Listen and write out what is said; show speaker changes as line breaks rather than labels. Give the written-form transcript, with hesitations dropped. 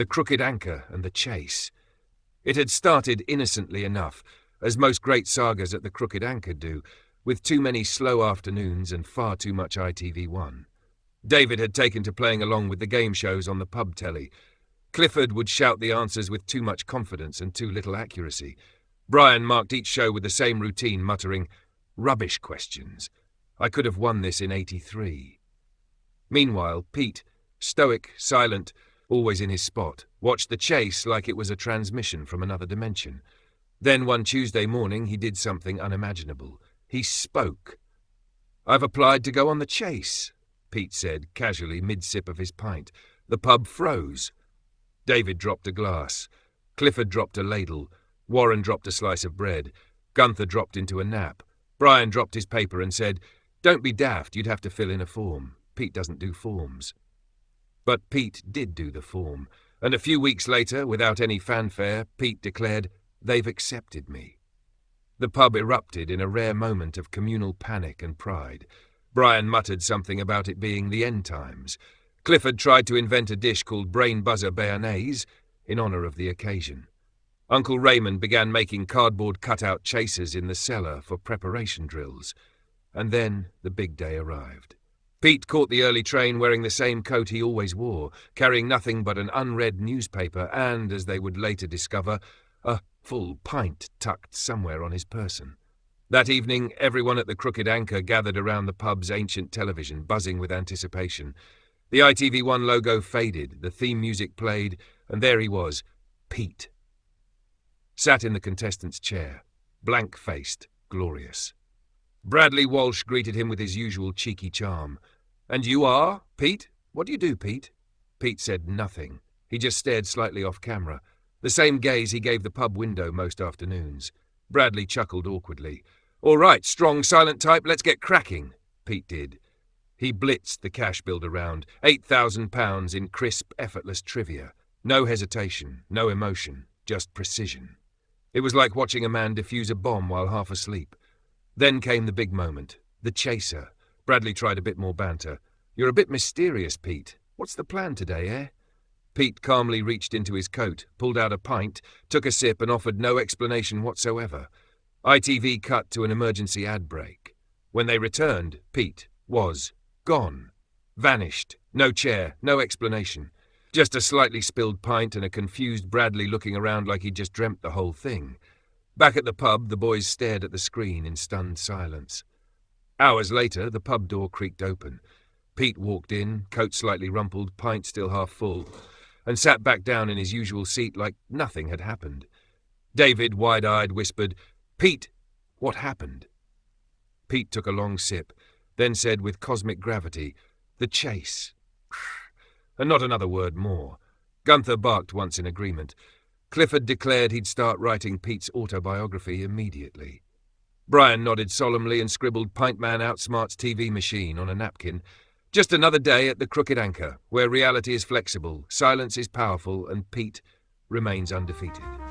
The Crooked Anchor and the Chase. It had started innocently enough, as most great sagas at the Crooked Anchor do, with too many slow afternoons and far too much ITV1. David had taken to playing along with the game shows on the pub telly. Clifford would shout the answers with too much confidence and too little accuracy. Brian marked each show with the same routine, muttering, "Rubbish questions. I could have won this in '83. Meanwhile, Pete, stoic, silent, always in his spot, watched the chase like it was a transmission from another dimension. Then one Tuesday morning he did something unimaginable. He spoke. "I've applied to go on the chase," Pete said, casually, mid-sip of his pint. The pub froze. David dropped a glass. Clifford dropped a ladle. Warren dropped a slice of bread. Gunther dropped into a nap. Brian dropped his paper and said, "Don't be daft, you'd have to fill in a form. Pete doesn't do forms." But Pete did do the form, and a few weeks later, without any fanfare, Pete declared, "They've accepted me." The pub erupted in a rare moment of communal panic and pride. Brian muttered something about it being the end times. Clifford tried to invent a dish called brain buzzer béarnaise in honour of the occasion. Uncle Raymond began making cardboard cutout chasers in the cellar for preparation drills. And then the big day arrived. Pete caught the early train wearing the same coat he always wore, carrying nothing but an unread newspaper and, as they would later discover, a full pint tucked somewhere on his person. That evening, everyone at the Crooked Anchor gathered around the pub's ancient television, buzzing with anticipation. The ITV1 logo faded, the theme music played, and there he was, Pete. Sat in the contestant's chair, blank-faced, glorious. Bradley Walsh greeted him with his usual cheeky charm. "And you are, Pete? What do you do, Pete?" Pete said nothing. He just stared slightly off camera, the same gaze he gave the pub window most afternoons. Bradley chuckled awkwardly. "All right, strong, silent type, let's get cracking." Pete did. He blitzed the cash builder round, £8,000 in crisp, effortless trivia. No hesitation, no emotion, just precision. It was like watching a man defuse a bomb while half asleep. Then came the big moment, the chaser. Bradley tried a bit more banter. "You're a bit mysterious, Pete. What's the plan today, eh?" Pete calmly reached into his coat, pulled out a pint, took a sip and offered no explanation whatsoever. ITV cut to an emergency ad break. When they returned, Pete was gone. Vanished. No chair, no explanation. Just a slightly spilled pint and a confused Bradley looking around like he'd just dreamt the whole thing. Back at the pub, the boys stared at the screen in stunned silence. Hours later, the pub door creaked open. Pete walked in, coat slightly rumpled, pint still half full, and sat back down in his usual seat like nothing had happened. David, wide-eyed, whispered, "Pete, what happened?" Pete took a long sip, then said with cosmic gravity, "The chase." And not another word more. Gunther barked once in agreement. Clifford declared he'd start writing Pete's autobiography immediately. Brian nodded solemnly and scribbled "Pint Man outsmarts TV machine" on a napkin. Just another day at the Crooked Anchor, where reality is flexible, silence is powerful, and Pete remains undefeated.